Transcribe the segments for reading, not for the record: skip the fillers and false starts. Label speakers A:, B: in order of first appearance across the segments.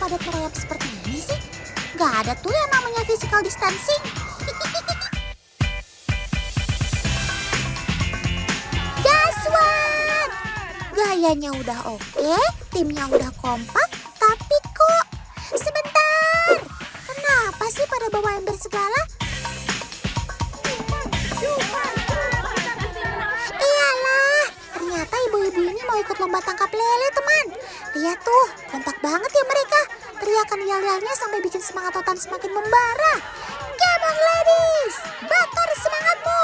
A: pada merayap seperti ini sih? Gak ada tuh yang namanya physical distancing. Gaswat! Gayanya udah oke, timnya udah kompak, tapi kok sebentar. Kenapa sih pada bawa ember segala? Iyalah, ternyata ibu-ibu ini mau ikut lomba tangkap lele, teman. Lihat tuh, kompak banget ya mereka. Teriakan yel-yelnya sampai bikin semangat Totan semakin membara. Come on ladies, bakar semangatmu.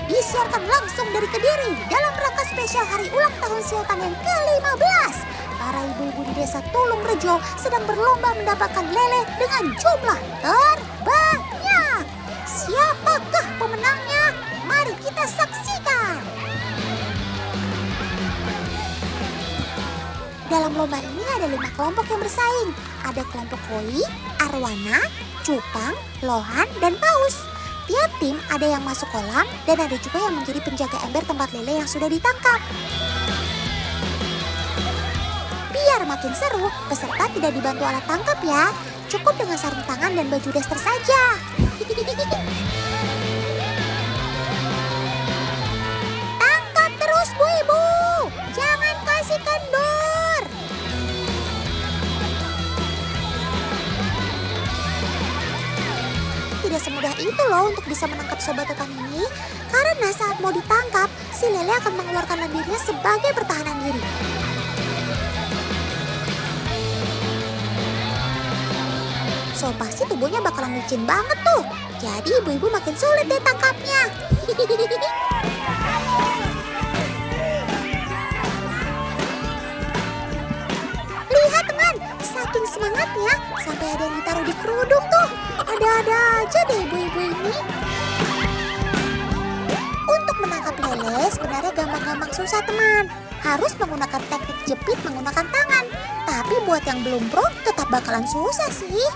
A: Disiarkan langsung dari Kediri dalam rangka spesial hari ulang tahun Sultan yang ke-15. Para ibu-ibu di desa Tulung Rejo sedang berlomba mendapatkan lele dengan jumlah terbanyak. Siapakah pemenangnya? Mari kita saksikan. Dalam lomba ini ada 5 kelompok yang bersaing. Ada kelompok koi, arwana, cupang, lohan, dan paus. Tiap tim ada yang masuk kolam dan ada juga yang menjadi penjaga ember tempat lele yang sudah ditangkap. Biar makin seru, peserta tidak dibantu alat tangkap ya. Cukup dengan sarung tangan dan baju daster saja. Tangkap terus Bu Ibu, jangan kasih kendor. Tidak semudah itu loh untuk bisa menangkap sobat Totan ini. Karena saat mau ditangkap, si lele akan mengeluarkan lendirnya sebagai pertahanan diri. So pasti tubuhnya bakalan licin banget tuh. Jadi ibu-ibu makin sulit deh tangkapnya. Lihat teman, saking semangatnya sampai ada yang ditaruh di kerudung tuh. Ada-ada aja deh ibu-ibu ini. Untuk menangkap lele sebenarnya gampang-gampang susah teman. Harus menggunakan teknik jepit menggunakan tangan. Tapi buat yang belum pro tetap bakalan susah sih.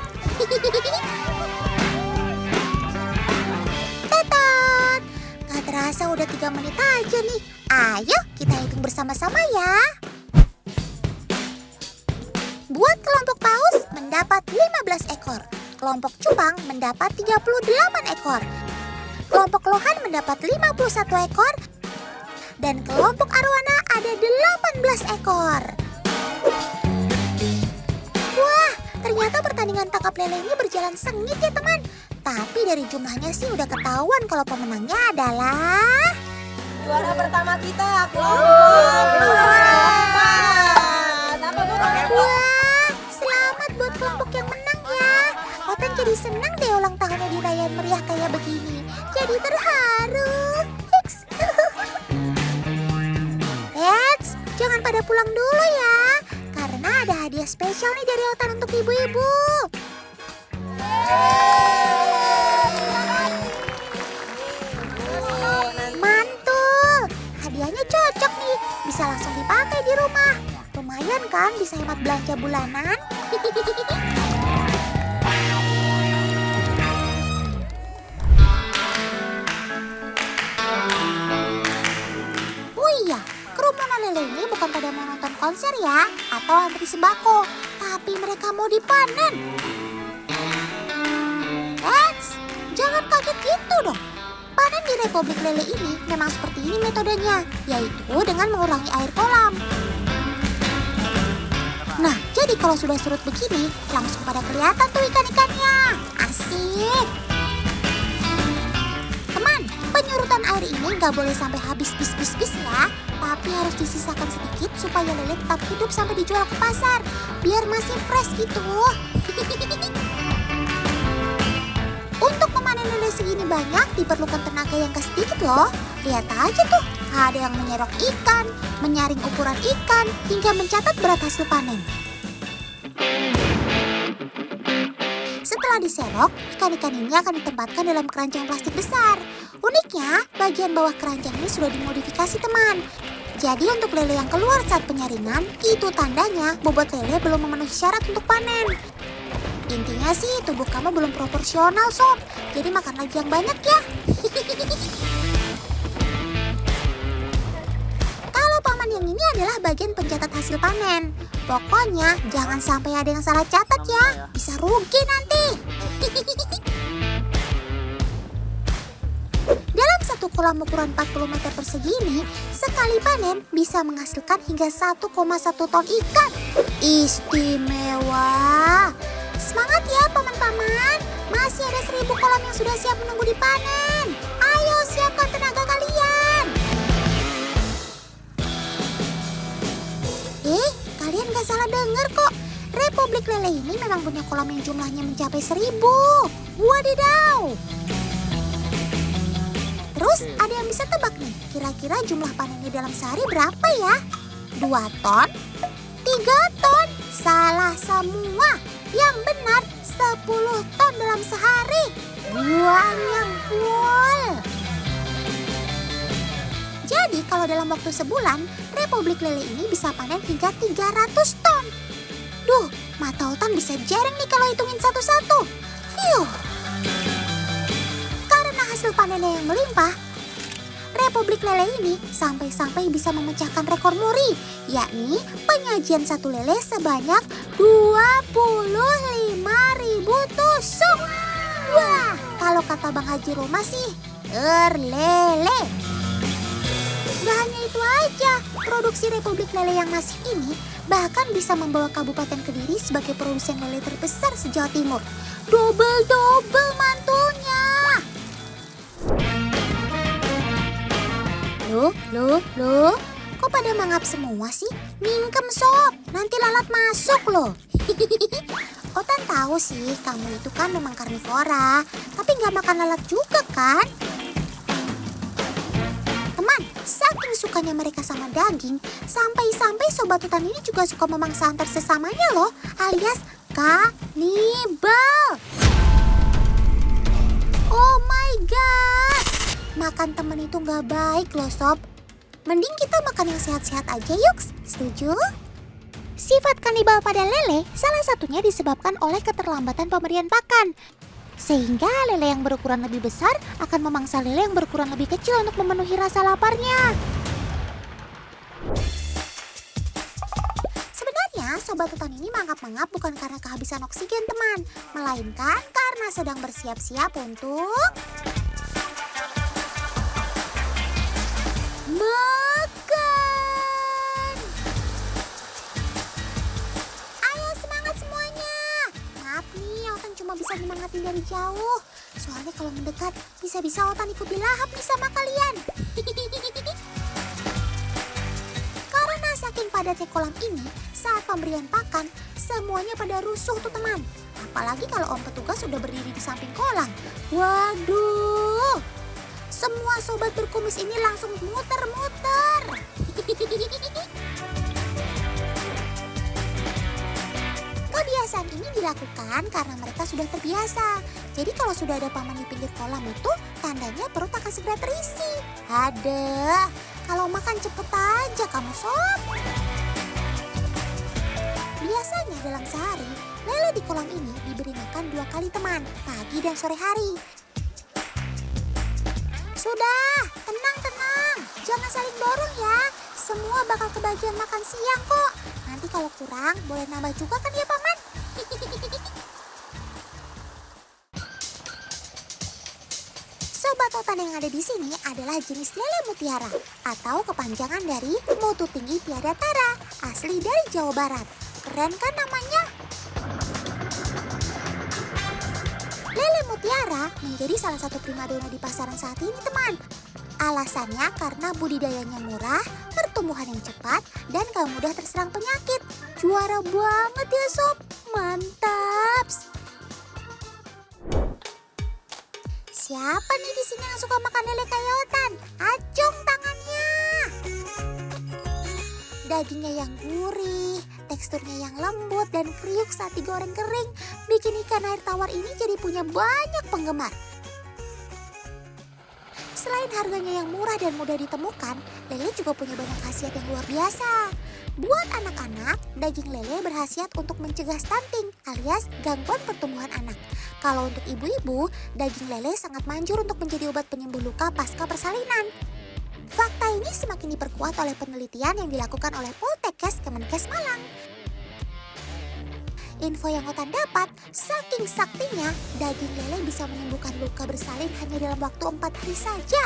A: Tetot, gak terasa udah 3 menit aja nih. Ayo kita hitung bersama-sama ya. Buat kelompok paus mendapat 15 ekor. Kelompok cupang mendapat 38 ekor. Kelompok lohan mendapat 51 ekor. Dan kelompok arwana ada 18 ekor. Wah, ternyata pertandingan tangkap lele ini berjalan sengit ya teman. Tapi dari jumlahnya sih udah ketahuan kalau pemenangnya adalah...
B: Juara pertama kita, kelompok
A: Wah, selamat buat kelompok yang menang ya. Totan jadi senang deh ulang tahunnya dirayain meriah kayak begini. Jadi terharu. Eits, jangan pada pulang dulu ya. Karena ada hadiah spesial nih dari Totan untuk ibu-ibu. Mantul, hadiahnya cocok nih. Bisa langsung dipakai di rumah. Lumayan kan bisa hemat belanja bulanan. Oh iya, kerumunan lele ini bukan pada mau nonton konser ya, atau antri sembako, tapi mereka mau dipanen. Eits, jangan kaget gitu dong. Panen di Republik Lele ini memang seperti ini metodenya, yaitu dengan mengurangi air kolam. Nah, jadi kalau sudah surut begini, langsung pada kelihatan tuh ikan-ikannya. Asik. Teman, penyurutan air ini nggak boleh sampai habis bis-bis-bis ya. Tapi harus disisakan sedikit supaya lele tetap hidup sampai dijual ke pasar. Biar masih fresh gitu. Untuk memanen lele segini banyak diperlukan tenaga yang gak sedikit loh. Lihat aja tuh, ada yang menyerok ikan, menyaring ukuran ikan, hingga mencatat berat hasil panen. Setelah diserok, ikan-ikan ini akan ditempatkan dalam keranjang plastik besar. Uniknya, bagian bawah keranjang ini sudah dimodifikasi teman. Jadi untuk lele yang keluar saat penyaringan, itu tandanya bobot lele belum memenuhi syarat untuk panen. Intinya sih tubuh kamu belum proporsional sob, jadi makan lagi yang banyak ya. Kalau paman yang ini adalah bagian pencatat hasil panen. Pokoknya jangan sampai ada yang salah catat ya, bisa rugi nanti. Dalam satu kolam ukuran 40 meter persegi ini, sekali panen bisa menghasilkan hingga 1,1 ton ikan. Istimewa. Semangat ya paman-paman, masih ada 1000 kolam yang sudah siap menunggu dipanen. Ayo siapkan tenaga kalian. Kalian gak salah dengar kok. Republik Lele ini memang punya kolam yang jumlahnya mencapai 1000. Wadidaw. Terus ada yang bisa tebak nih, kira-kira jumlah panennya dalam sehari berapa ya? 2 ton? 3 ton? Salah semua. Yang benar 10 ton dalam sehari. Buang yang full. Jadi kalau dalam waktu sebulan, Republik Lele ini bisa panen hingga 300 ton. Duh, mata Otan bisa jereng nih kalau hitungin satu-satu. Fiuh. Karena hasil panennya yang melimpah, Republik Lele ini sampai-sampai bisa memecahkan rekor muri, yakni penyajian satu lele sebanyak 25.000 tusuk. Wah, kalau kata Bang Haji Roma sih, lele. Gak hanya itu aja, produksi Republik Lele yang masif ini bahkan bisa membawa Kabupaten Kediri sebagai produsen lele terbesar se-Jawa Timur. Double mantunya. Loh, kok pada mangap semua sih? Mingkem sob, nanti lalat masuk loh. Otan tahu sih, kamu itu kan memang karnivora, tapi gak makan lalat juga kan? Teman, saking sukanya mereka sama daging, sampai-sampai sobat Otan ini juga suka memangsa antar sesamanya loh, alias kanibal. Oh my god, makan temen itu gak baik loh sob. Mending kita makan yang sehat-sehat aja yuk, setuju? Sifat kanibal pada lele salah satunya disebabkan oleh keterlambatan pemberian pakan. Sehingga lele yang berukuran lebih besar akan memangsa lele yang berukuran lebih kecil untuk memenuhi rasa laparnya. Sebenarnya sobat Otan ini mangap-mangap bukan karena kehabisan oksigen teman, melainkan karena sedang bersiap-siap untuk makan. Ayo semangat semuanya. Maaf nih, Otan cuma bisa nyemangatin dari jauh. Soalnya kalau mendekat, bisa-bisa Otan ikut dilahap nih sama kalian. Karena saking padatnya kolam ini, saat pemberian pakan, semuanya pada rusuh tuh teman. Apalagi kalau om petugas sudah berdiri di samping kolam. Waduh. Semua sobat berkumis ini langsung muter-muter. Kebiasaan ini dilakukan karena mereka sudah terbiasa. Jadi kalau sudah ada paman di pinggir kolam itu, tandanya perut akan segera terisi. Ada, kalau makan cepet aja kamu sob. Biasanya dalam sehari, lele di kolam ini diberi makan 2 kali teman, pagi dan sore hari. Sudah, tenang. Jangan saling dorong ya. Semua bakal kebagian makan siang kok. Nanti kalau kurang, boleh nambah juga kan ya paman? Sobat Otan yang ada di sini adalah jenis lele mutiara atau kepanjangan dari mutu tinggi tiada tara, asli dari Jawa Barat. Keren kan namanya? Lele mutiara menjadi salah satu primadona di pasaran saat ini teman. Alasannya karena budidayanya murah, pertumbuhan yang cepat, dan gak mudah terserang penyakit. Juara banget ya sob, mantap. Siapa nih di sini yang suka makan lele kayak Otan? Acung tangannya. Dagingnya yang gurih, teksturnya yang lembut dan kriuk saat digoreng kering, bikin ikan air tawar ini jadi punya banyak penggemar. Selain harganya yang murah dan mudah ditemukan, lele juga punya banyak khasiat yang luar biasa. Buat anak-anak, daging lele berkhasiat untuk mencegah stunting alias gangguan pertumbuhan anak. Kalau untuk ibu-ibu, daging lele sangat manjur untuk menjadi obat penyembuh luka pasca persalinan. Fakta ini semakin diperkuat oleh penelitian yang dilakukan oleh Poltekkes Kemenkes Malang. Info yang Otan dapat, saking saktinya, daging lele bisa menyembuhkan luka bersalin hanya dalam waktu 4 hari saja.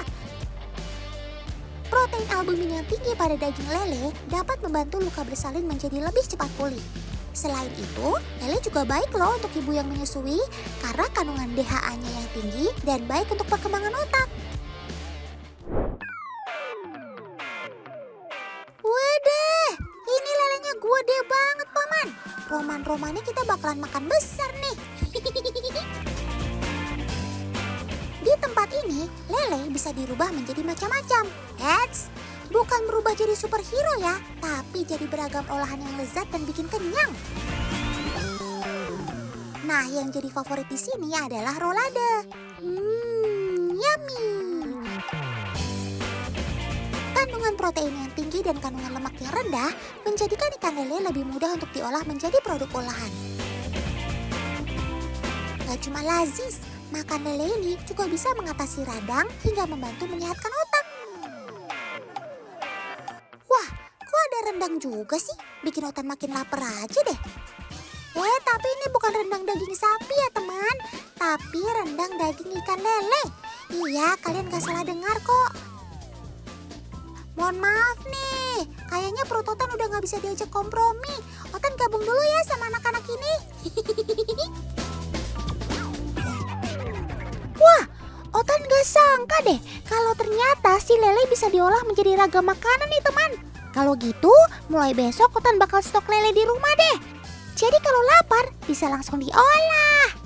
A: Protein albumin yang tinggi pada daging lele dapat membantu luka bersalin menjadi lebih cepat pulih. Selain itu, lele juga baik loh untuk ibu yang menyusui karena kandungan DHA-nya yang tinggi dan baik untuk perkembangan otak. Wede, ini lelenya gede banget, Paman. Roman-romannya kita bakalan makan besar nih. Di tempat ini, lele bisa dirubah menjadi macam-macam. Eits, bukan berubah jadi superhero ya, tapi jadi beragam olahan yang lezat dan bikin kenyang. Nah, yang jadi favorit di sini adalah rolade. Yummy. Kandungan protein yang tinggi dan kandungan lemak yang rendah menjadikan ikan lele lebih mudah untuk diolah menjadi produk olahan. Gak cuma lazis, makan lele ini juga bisa mengatasi radang hingga membantu menyehatkan otak. Wah, kok ada rendang juga sih? Bikin Otan makin lapar aja deh. Tapi ini bukan rendang daging sapi ya teman, tapi rendang daging ikan lele. Iya, kalian gak salah dengar kok. Mohon maaf nih, kayaknya perut Otan udah gak bisa diajak kompromi. Otan gabung dulu ya sama anak-anak ini. Wah, Otan gak sangka deh kalau ternyata si lele bisa diolah menjadi ragam makanan nih teman. Kalau gitu, mulai besok Otan bakal stok lele di rumah deh. Jadi kalau lapar, bisa langsung diolah.